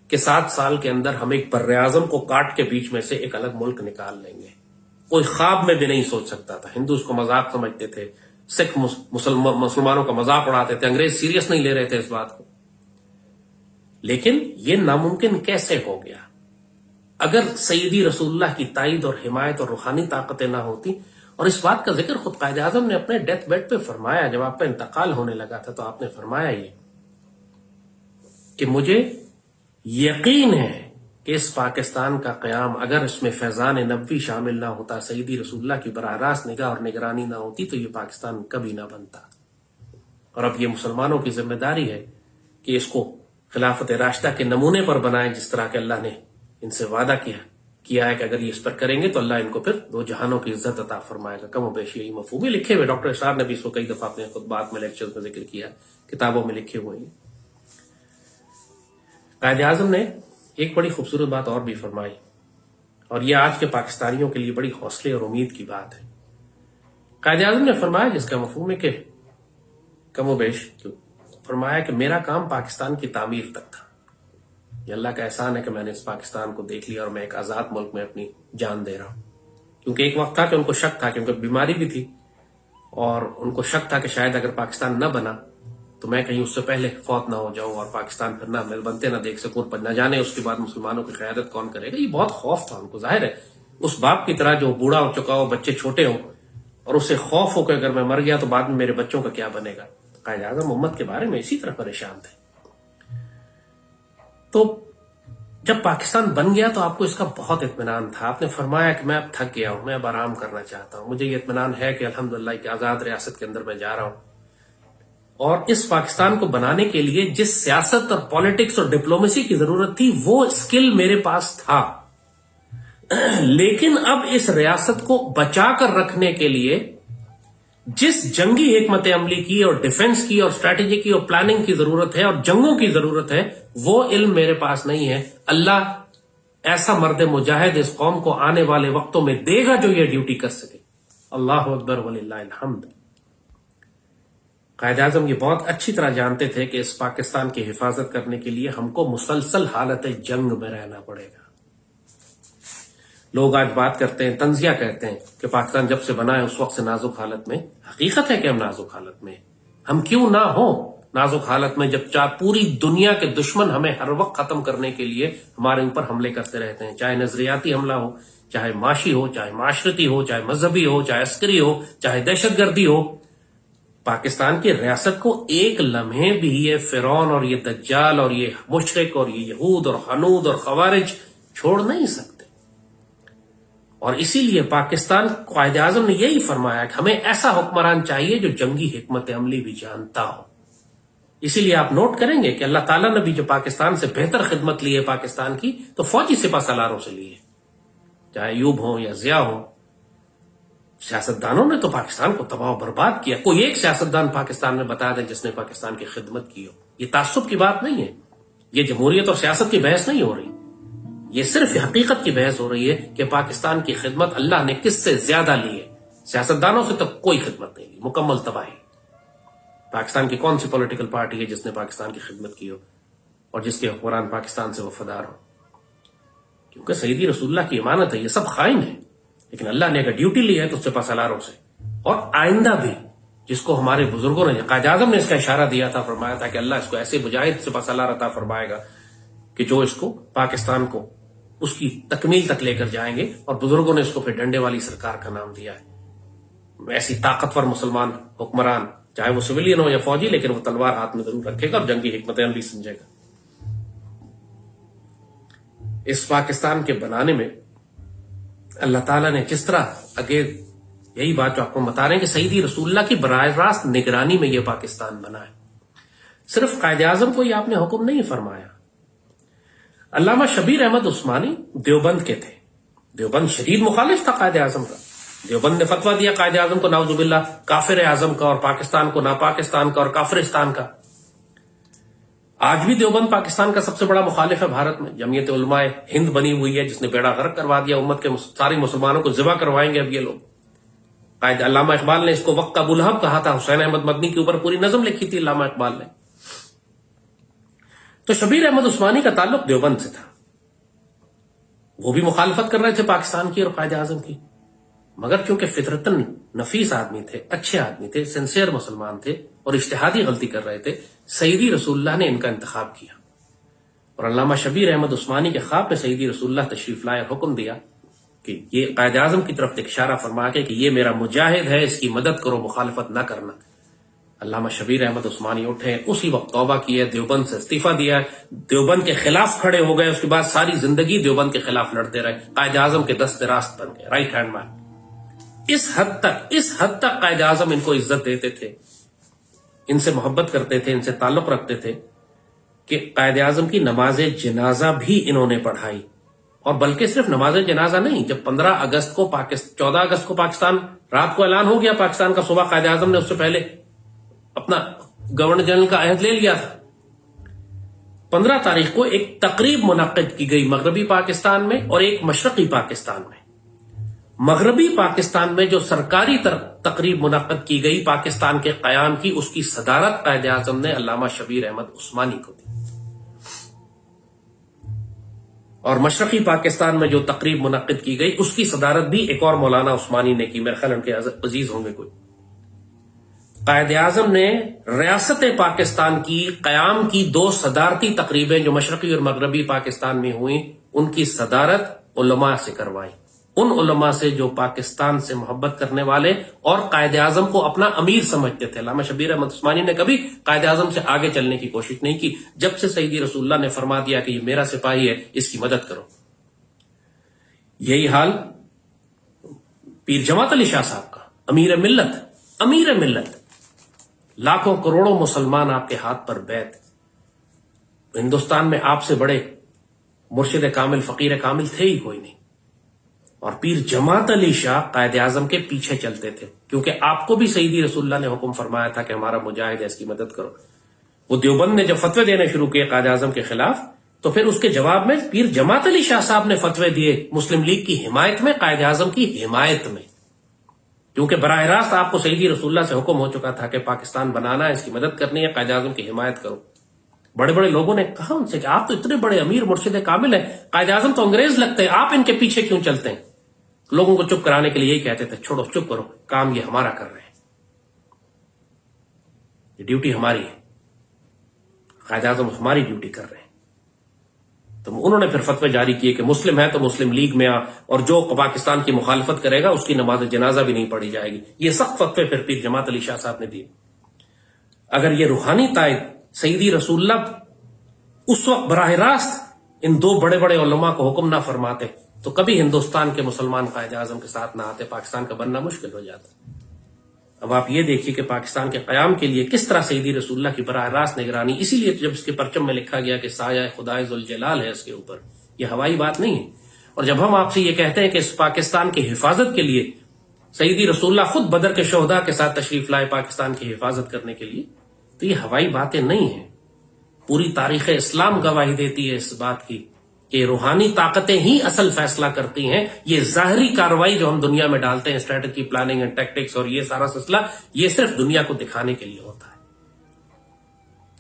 کہ 7 سال کے اندر ہم ایک بر اعظم کو کاٹ کے بیچ میں سے ایک الگ ملک نکال لیں گے. کوئی خواب میں بھی نہیں سوچ سکتا تھا. ہندو اس کو مذاق سمجھتے تھے، سکھ مسلمانوں کا مذاق اڑاتے تھے، انگریز سیریس نہیں لے رہے تھے اس بات کو. لیکن یہ ناممکن کیسے ہو گیا؟ اگر سیدی رسول اللہ کی تائید اور حمایت اور روحانی طاقتیں نہ ہوتی. اور اس بات کا ذکر خود قائد اعظم نے اپنے ڈیتھ بیڈ پہ فرمایا، جب آپ کا انتقال ہونے لگا تھا تو آپ نے فرمایا یہ کہ مجھے یقین ہے کہ اس پاکستان کا قیام اگر اس میں فیضان نبوی شامل نہ ہوتا، سیدی رسول اللہ کی براہ راست نگاہ اور نگرانی نہ ہوتی، تو یہ پاکستان کبھی نہ بنتا. اور اب یہ مسلمانوں کی ذمہ داری ہے کہ اس کو خلافت راشدہ کے نمونے پر بنائیں، جس طرح کہ اللہ نے ان سے وعدہ کیا ہے کہ اگر یہ اس پر کریں گے تو اللہ ان کو پھر 2 جہانوں کی عزت عطا فرمائے گا. کم و بیش یہی مفہوم ہے. لکھے ہوئے ڈاکٹر اسرار نے بھی اس کو کئی دفعہ اپنے خطبات میں، لیکچرز میں ذکر کیا، کتابوں میں لکھے ہوئے ہیں. قائد اعظم نے ایک بڑی خوبصورت بات اور بھی فرمائی، اور یہ آج کے پاکستانیوں کے لیے بڑی حوصلے اور امید کی بات ہے. قائد اعظم نے فرمایا، جس کا مفہوم ہے کہ کم و بیش فرمایا کہ میرا کام پاکستان کی تعمیر تک تھا. یہ اللہ کا احسان ہے کہ میں نے اس پاکستان کو دیکھ لیا اور میں ایک آزاد ملک میں اپنی جان دے رہا ہوں. کیونکہ ایک وقت تھا کہ ان کو شک تھا، کیونکہ بیماری بھی تھی، اور ان کو شک تھا کہ شاید اگر پاکستان نہ بنا تو میں کہیں اس سے پہلے فوت نہ ہو جاؤں اور پاکستان پھر نہ بنتے نہ دیکھ سکوں، پر نہ جانے اس کے بعد مسلمانوں کی قیادت کون کرے گا. یہ بہت خوف تھا ان کو. ظاہر ہے اس باپ کی طرح جو بوڑھا ہو چکا ہو، بچے چھوٹے ہوں، اور اسے خوف ہو کہ اگر میں مر گیا تو بعد میں میرے بچوں کا کیا بنے گا. قائد اعظم امت کے بارے میں اسی طرح پریشان تھے. تو جب پاکستان بن گیا تو آپ کو اس کا بہت اطمینان تھا. آپ نے فرمایا کہ میں اب تھک گیا ہوں، میں اب آرام کرنا چاہتا ہوں. مجھے یہ اطمینان ہے کہ الحمدللہ ایک آزاد ریاست کے اندر میں جا رہا ہوں، اور اس پاکستان کو بنانے کے لیے جس سیاست اور پالیٹکس اور ڈپلومیسی کی ضرورت تھی وہ اسکل میرے پاس تھا. لیکن اب اس ریاست کو بچا کر رکھنے کے لیے جس جنگی حکمت عملی کی اور ڈیفنس کی اور اسٹریٹجی کی اور پلاننگ کی ضرورت ہے اور جنگوں کی ضرورت ہے، وہ علم میرے پاس نہیں ہے. اللہ ایسا مرد مجاہد اس قوم کو آنے والے وقتوں میں دے گا جو یہ ڈیوٹی کر سکے. اللہ اکبر وللہ الحمد. قائد اعظم یہ بہت اچھی طرح جانتے تھے کہ اس پاکستان کی حفاظت کرنے کے لیے ہم کو مسلسل حالت جنگ میں رہنا پڑے گا. لوگ آج بات کرتے ہیں، تنزیہ کہتے ہیں کہ پاکستان جب سے بنا ہے اس وقت سے نازک حالت میں. حقیقت ہے کہ ہم نازک حالت میں. ہم کیوں نہ ہوں نازک حالت میں، جب پوری دنیا کے دشمن ہمیں ہر وقت ختم کرنے کے لیے ہمارے اوپر حملے کرتے رہتے ہیں، چاہے نظریاتی حملہ ہو، چاہے معاشی ہو، چاہے معاشرتی ہو، چاہے مذہبی ہو، چاہے عسکری ہو، چاہے دہشت گردی ہو. پاکستان کی ریاست کو ایک لمحے بھی یہ فرعون اور یہ دجال اور یہ مشرک اور یہ یہود اور حنود اور خوارج چھوڑ نہیں سکتے. اور اسی لیے پاکستان قائد اعظم نے یہی فرمایا کہ ہمیں ایسا حکمران چاہیے جو جنگی حکمت عملی بھی جانتا ہو. اسی لیے آپ نوٹ کریں گے کہ اللہ تعالیٰ نے بھی جو پاکستان سے بہتر خدمت لی ہے پاکستان کی، تو فوجی سپہ سالاروں سے لی ہے، چاہے ایوب ہوں یا ضیاء ہوں. سیاستدانوں نے تو پاکستان کو تباہ و برباد کیا. کوئی ایک سیاستدان پاکستان میں بتا دے جس نے پاکستان کی خدمت کی ہو. یہ تعصب کی بات نہیں ہے، یہ جمہوریت اور سیاست کی بحث نہیں ہو رہی. یہ صرف حقیقت کی بحث ہو رہی ہے کہ پاکستان کی خدمت اللہ نے کس سے زیادہ لی ہے. سیاستدانوں سے تو کوئی خدمت نہیں لی، مکمل تباہی. پاکستان کی کون سی پولیٹیکل پارٹی ہے جس نے پاکستان کی خدمت کی ہو اور جس کے حکمران پاکستان سے وفادار ہو؟ کیونکہ سیدی رسول اللہ کی امانت ہے. یہ سب خائن ہیں، لیکن اللہ نے اگر ڈیوٹی لی ہے تو سپہ سالاروں سے، اور آئندہ بھی جس کو ہمارے بزرگوں نے، قائد اعظم نے اس کا اشارہ دیا تھا، فرمایا تھا کہ اللہ اس کو ایسے مجاہد سپہ سالار عطا فرمائے گا کہ جو اس کو پاکستان کو اس کی تکمیل تک لے کر جائیں گے. اور بزرگوں نے اس کو پھر ڈنڈے والی سرکار کا نام دیا ہے. ایسی طاقتور مسلمان حکمران، چاہے وہ سویلین ہو یا فوجی، لیکن وہ تلوار ہاتھ میں ضرور رکھے گا اور جنگی حکمت عملی سمجھے گا. اس پاکستان کے بنانے میں اللہ تعالیٰ نے جس طرح، آگے یہی بات جو آپ کو بتا رہے ہیں کہ سیدی رسول اللہ کی براہ راست نگرانی میں یہ پاکستان بنا ہے. صرف قائد اعظم کو یہ آپ نے حکم نہیں فرمایا. علامہ شبیر احمد عثمانی دیوبند کے تھے. دیوبند شدید مخالف تھا قائد اعظم کا. دیوبند نے فتویٰ دیا قائد اعظم کو نعوذ باللہ کافر اعظم کا، اور پاکستان کو ناپاکستان کا اور کافرستان کا. آج بھی دیوبند پاکستان کا سب سے بڑا مخالف ہے بھارت میں. جمعیت علماء ہند بنی ہوئی ہے جس نے بیڑا غرق کروا دیا امت کے. سارے مسلمانوں کو ذبح کروائیں گے اب یہ لوگ. قائد علامہ اقبال نے اس کو وقت ابو لہب کہا تھا. حسین احمد مدنی کے اوپر پوری نظم لکھی تھی علامہ اقبال نے. تو شبیر احمد عثمانی کا تعلق دیوبند سے تھا. وہ بھی مخالفت کر رہے تھے پاکستان کی اور قائد اعظم کی، مگر چونکہ فطرتاً نفیس آدمی تھے، اچھے آدمی تھے، سنسیئر مسلمان تھے اور اجتہادی غلطی کر رہے تھے، سیدی رسول اللہ نے ان کا انتخاب کیا. اور علامہ شبیر احمد عثمانی کے خواب میں سیدی رسول اللہ تشریف لائے، حکم دیا کہ یہ قائد اعظم کی طرف ایک اشارہ فرما کے کہ یہ میرا مجاہد ہے، اس کی مدد کرو، مخالفت نہ کرنا. علامہ شبیر احمد عثمانی اٹھے، اسی وقت توبہ کی ہے، دیوبند سے استعفیٰ دیا ہے، دیوبند کے خلاف کھڑے ہو گئے. اس کے بعد ساری زندگی دیوبند کے خلاف لڑتے رہے، قائد اعظم کے دست راست بن گئے، رائٹ ہینڈ مین. اس حد تک قائد اعظم ان کو عزت دیتے تھے، ان سے محبت کرتے تھے، ان سے تعلق رکھتے تھے کہ قائد اعظم کی نماز جنازہ بھی انہوں نے پڑھائی. اور بلکہ صرف نماز جنازہ نہیں، جب 14 اگست کو پاکستان رات کو اعلان ہو گیا پاکستان کا، صبح قائد اعظم نے اس سے پہلے اپنا گورنر جنرل کا عہد لے لیا تھا. 15 تاریخ کو ایک تقریب منعقد کی گئی مغربی پاکستان میں اور ایک مشرقی پاکستان میں. مغربی پاکستان میں جو سرکاری تقریب منعقد کی گئی پاکستان کے قیام کی، اس کی صدارت قائد اعظم نے علامہ شبیر احمد عثمانی کو دی. اور مشرقی پاکستان میں جو تقریب منعقد کی گئی اس کی صدارت بھی ایک اور مولانا عثمانی نے کی. میرے خیال ان کے عزیز ہوں گے کوئی. قائد اعظم نے ریاست پاکستان کی قیام کی 2 صدارتی تقریبیں جو مشرقی اور مغربی پاکستان میں ہوئیں، ان کی صدارت علماء سے کروائی. ان علماء سے جو پاکستان سے محبت کرنے والے اور قائد اعظم کو اپنا امیر سمجھتے تھے. علامہ شبیر احمد عثمانی نے کبھی قائد اعظم سے آگے چلنے کی کوشش نہیں کی. جب سے سیدی رسول اللہ نے فرما دیا کہ یہ میرا سپاہی ہے، اس کی مدد کرو. یہی حال پیر جماعت علی شاہ صاحب کا، امیر ملت. لاکھوں کروڑوں مسلمان آپ کے ہاتھ پر بیعت. ہندوستان میں آپ سے بڑے مرشد کامل، فقیر کامل تھے ہی کوئی نہیں. اور پیر جماعت علی شاہ قائد اعظم کے پیچھے چلتے تھے، کیونکہ آپ کو بھی سیدی رسول اللہ نے حکم فرمایا تھا کہ ہمارا مجاہد ہے، اس کی مدد کرو. وہ دیوبند نے جب فتوے دینے شروع کیے قائد اعظم کے خلاف، تو پھر اس کے جواب میں پیر جماعت علی شاہ صاحب نے فتوے دیے مسلم لیگ کی حمایت میں، قائد اعظم کی حمایت میں. کیونکہ براہ راست آپ کو سیدی رسول اللہ سے حکم ہو چکا تھا کہ پاکستان بنانا ہے، اس کی مدد کرنی ہے، قائد اعظم کی حمایت کرو. بڑے بڑے لوگوں نے کہا ان سے کہ آپ تو اتنے بڑے امیر مرشد کامل ہیں، قائد اعظم تو انگریز لگتے ہیں، آپ ان کے پیچھے کیوں چلتے ہیں؟ لوگوں کو چپ کرانے کے لیے یہی کہتے تھے، چھوڑو، چپ کرو، کام یہ ہمارا کر رہے ہیں، یہ ڈیوٹی ہماری ہے، قائد اعظم ہماری ڈیوٹی کر رہے ہیں. تو انہوں نے پھر فتوے جاری کیے کہ مسلم ہے تو مسلم لیگ میں آ، اور جو پاکستان کی مخالفت کرے گا اس کی نماز جنازہ بھی نہیں پڑھی جائے گی. یہ سخت فتوے پھر پیر جماعت علی شاہ صاحب نے دیے. اگر یہ روحانی تائید سیدی رسول اللہ اس وقت براہ راست ان 2 بڑے بڑے علماء کو حکم نہ فرماتے تو کبھی ہندوستان کے مسلمان قائد اعظم کے ساتھ نہ آتے، پاکستان کا بننا مشکل ہو جاتا. اب آپ یہ دیکھیے کہ پاکستان کے قیام کے لیے کس طرح سیدی رسول اللہ کی براہ راست نگرانی. اسی لیے جب اس کے پرچم میں لکھا گیا کہ سایہ خدائے ذوالجلال ہے اس کے اوپر، یہ ہوائی بات نہیں ہے. اور جب ہم آپ سے یہ کہتے ہیں کہ اس پاکستان کی حفاظت کے لیے سیدی رسول اللہ خود بدر کے شہداء کے ساتھ تشریف لائے پاکستان کی حفاظت کرنے کے لیے، تو یہ ہوائی باتیں نہیں ہیں. پوری تاریخ اسلام گواہی دیتی ہے اس بات کی کہ روحانی طاقتیں ہی اصل فیصلہ کرتی ہیں. یہ ظاہری کارروائی جو ہم دنیا میں ڈالتے ہیں، اسٹریٹجی، پلاننگ اینڈ ٹیکٹکس اور یہ سارا سلسلہ، یہ صرف دنیا کو دکھانے کے لیے ہوتا ہے.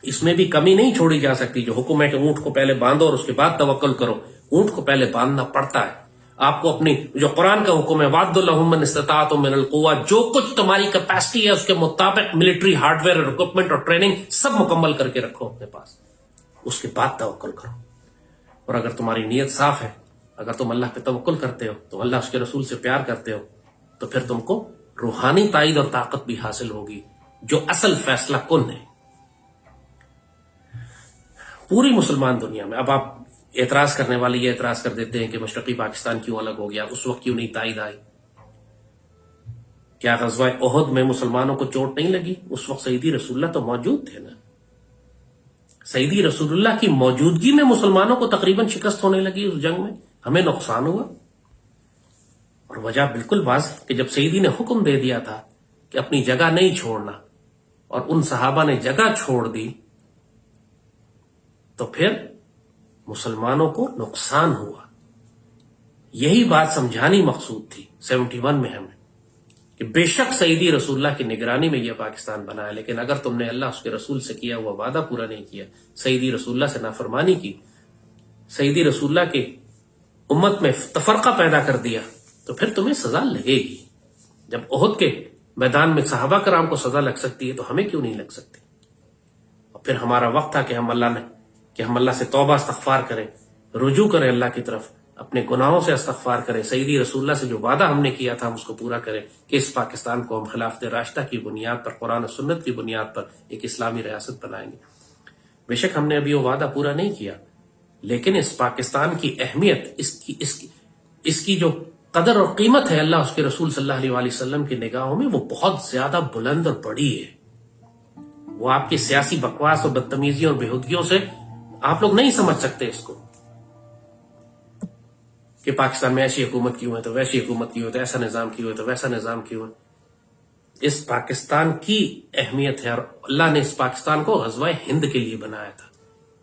اس میں بھی کمی نہیں چھوڑی جا سکتی. جو حکم ہے کہ اونٹ کو پہلے باندھو اور اس کے بعد توکل کرو، اونٹ کو پہلے باندھنا پڑتا ہے. آپ کو اپنی جو قرآن کا حکم ہے وَعْدُ لَهُم مَّنِ اسْتَطَعْتُم مِّنَ الْقُوَّةِ، جو کچھ تمہاری کیپیسٹی ہے اس کے مطابق ملٹری ہارڈ ویئر اور اکوپمنٹ اور ٹریننگ سب مکمل کر کے رکھو اپنے پاس، اس کے بعد توکل کرو. اور اگر تمہاری نیت صاف ہے، اگر تم اللہ پہ توکل کرتے ہو، تم اللہ اس کے رسول سے پیار کرتے ہو، تو پھر تم کو روحانی تائید اور طاقت بھی حاصل ہوگی جو اصل فیصلہ کن ہے پوری مسلمان دنیا میں. اب آپ اعتراض کرنے والے یہ اعتراض کر دیتے ہیں کہ مشرقی پاکستان کیوں الگ ہو گیا، اس وقت کیوں نہیں تائید آئی؟ کیا غزوہ احد میں مسلمانوں کو چوٹ نہیں لگی؟ اس وقت سیدی رسول اللہ تو موجود تھے نا. سیدی رسول اللہ کی موجودگی میں مسلمانوں کو تقریباً شکست ہونے لگی اس جنگ میں، ہمیں نقصان ہوا. اور وجہ بالکل واضح کہ جب سیدی نے حکم دے دیا تھا کہ اپنی جگہ نہیں چھوڑنا، اور ان صحابہ نے جگہ چھوڑ دی، تو پھر مسلمانوں کو نقصان ہوا. یہی بات سمجھانی مقصود تھی 71 میں ہمیں، کہ بے شک سیدی رسول اللہ کی نگرانی میں یہ پاکستان بنا ہے، لیکن اگر تم نے اللہ اس کے رسول سے کیا ہوا وعدہ پورا نہیں کیا، سیدی رسول اللہ سے نافرمانی کی، سیدی رسول اللہ کی امت میں تفرقہ پیدا کر دیا، تو پھر تمہیں سزا لگے گی. جب احد کے میدان میں صحابہ کرام کو سزا لگ سکتی ہے تو ہمیں کیوں نہیں لگ سکتی؟ اور پھر ہمارا وقت تھا کہ ہم اللہ سے توبہ استغفار کریں، رجوع کریں اللہ کی طرف، اپنے گناہوں سے استغفار کریں، سیدی رسول اللہ سے جو وعدہ ہم نے کیا تھا ہم اس کو پورا کریں کہ اس پاکستان کو ہم خلافت راشدہ کی بنیاد پر، قرآن و سنت کی بنیاد پر ایک اسلامی ریاست بنائیں گے. بے شک ہم نے ابھی وہ وعدہ پورا نہیں کیا، لیکن اس پاکستان کی اہمیت، اس کی جو قدر اور قیمت ہے اللہ اس کے رسول صلی اللہ علیہ وسلم کی نگاہوں میں، وہ بہت زیادہ بلند اور بڑی ہے. وہ آپ کی سیاسی بکواس اور بدتمیزیوں اور بےہودگیوں سے آپ لوگ نہیں سمجھ سکتے اس کو، کہ پاکستان میں ایسی حکومت کیوں ہے تو ویسی حکومت کیوں ہے، تو ایسا نظام کیوں ہے تو ویسا نظام کیوں ہے. اس پاکستان کی اہمیت ہے، اور اللہ نے اس پاکستان کو غزوہ ہند کے لیے بنایا تھا.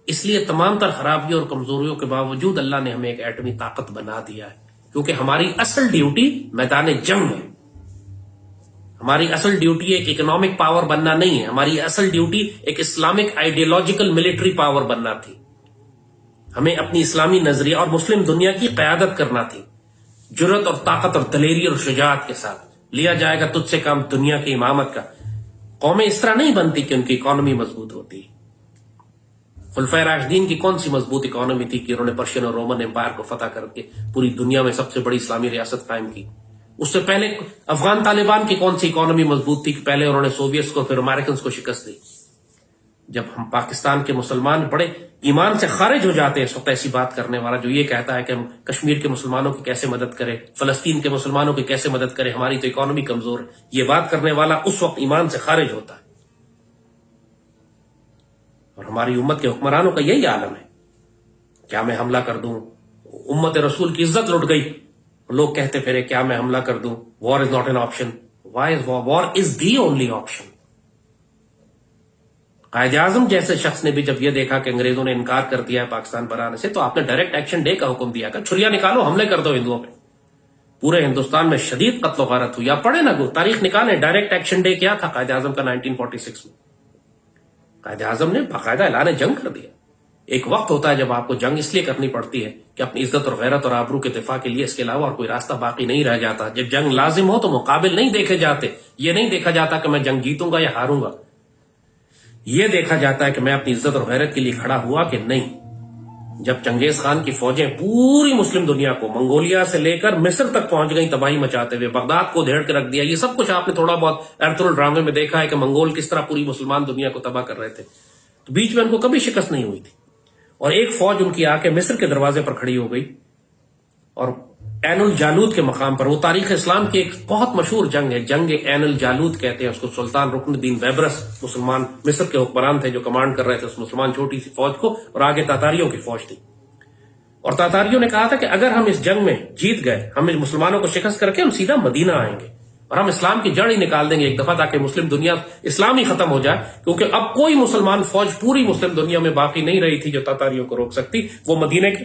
اس لیے تمام تر خرابیوں اور کمزوریوں کے باوجود اللہ نے ہمیں ایک ایٹمی طاقت بنا دیا ہے، کیونکہ ہماری اصل ڈیوٹی میدان جنگ ہے. ہماری اصل ڈیوٹی ایک اکنامک پاور بننا نہیں ہے، ہماری اصل ڈیوٹی ایک اسلامک آئیڈیالوجیکل ملٹری پاور بننا تھی. ہمیں اپنی اسلامی نظریہ اور مسلم دنیا کی قیادت کرنا تھی، جرأت اور طاقت اور دلیری اور شجاعت کے ساتھ. لیا جائے گا تجھ سے کام دنیا کی امامت کا. قومیں اس طرح نہیں بنتی کہ ان کی اکانومی مضبوط ہوتی. خلفائے راشدین کی کون سی مضبوط اکانومی تھی کہ انہوں نے پرشین اور رومن امپائر کو فتح کر کے پوری دنیا میں سب سے بڑی اسلامی ریاست قائم کی؟ اس سے پہلے افغان طالبان کی کون سی اکانومی مضبوط تھی کہ پہلے انہوں نے سوویتس کو پھر امریکنز کو شکست دی؟ جب ہم پاکستان کے مسلمان بڑے ایمان سے خارج ہو جاتے ہیں اس وقت ایسی بات کرنے والا جو یہ کہتا ہے کہ ہم کشمیر کے مسلمانوں کی کیسے مدد کریں، فلسطین کے مسلمانوں کی کیسے مدد کریں، ہماری تو اکانومی کمزور ہے، یہ بات کرنے والا اس وقت ایمان سے خارج ہوتا ہے. اور ہماری امت کے حکمرانوں کا یہی عالم ہے. کیا میں حملہ کر دوں؟ امت رسول کی عزت لٹ گئی، لوگ کہتے پھرے کیا میں حملہ کر دوں؟ War is not an option. War is the only option. Quaid Azam جیسے شخص نے بھی جب یہ دیکھا کہ انگریزوں نے انکار کر دیا ہے پاکستان پر آنے سے، تو آپ نے ڈائریکٹ ایکشن ڈے کا حکم دیا کہ چھریاں نکالو، حملے کر دو ہندوؤں پہ. پورے ہندوستان میں شدید قتل و غارت ہوئی. آپ پڑھے نا، تاریخ نکالیں، ڈائریکٹ ایکشن ڈے کیا تھا قائد اعظم کا 1946 میں. قائد اعظم نے باقاعدہ اعلان جنگ کر دیا. ایک وقت ہوتا ہے جب آپ کو جنگ اس لیے کرنی پڑتی ہے کہ اپنی عزت اور غیرت اور آبرو کے دفاع کے لیے اس کے علاوہ اور کوئی راستہ باقی نہیں رہ جاتا. جب جنگ لازم ہو تو مقابل نہیں دیکھے جاتے. یہ نہیں دیکھا جاتا کہ میں جنگ جیتوں گا یا ہاروں گا، یہ دیکھا جاتا ہے کہ میں اپنی عزت اور غیرت کے لیے کھڑا ہوا کہ نہیں. جب چنگیز خان کی فوجیں پوری مسلم دنیا کو منگولیا سے لے کر مصر تک پہنچ گئیں تباہی مچاتے ہوئے، بغداد کو دھیڑ کے رکھ دیا، یہ سب کچھ آپ نے تھوڑا بہت ایرتغرل ڈرامے میں دیکھا ہے کہ منگول کس طرح پوری مسلمان دنیا کو تباہ کر رہے تھے. تو بیچ میں ان کو کبھی شکست نہیں ہوئی تھی، اور ایک فوج ان کی آ کے مصر کے دروازے پر کھڑی ہو گئی، اور عین الجالوت کے مقام پر، وہ تاریخ اسلام کی ایک بہت مشہور جنگ ہے، جنگ عین الجالوت کہتے ہیں اس کو. سلطان رکن الدین بیبرس مسلمان مصر کے حکمران تھے جو کمانڈ کر رہے تھے اس مسلمان چھوٹی سی فوج کو، اور آگے تاتاریوں کی فوج تھی. اور تاتاریوں نے کہا تھا کہ اگر ہم اس جنگ میں جیت گئے، ہم مسلمانوں کو شکست کر کے ہم سیدھا مدینہ آئیں گے اور ہم اسلام کی جڑ ہی نکال دیں گے ایک دفعہ، تاکہ مسلم دنیا اسلام ہی ختم ہو جائے. کیونکہ اب کوئی مسلمان فوج پوری مسلم دنیا میں باقی نہیں رہی تھی جو تاتاریوں کو روک سکتی. وہ مدینے کے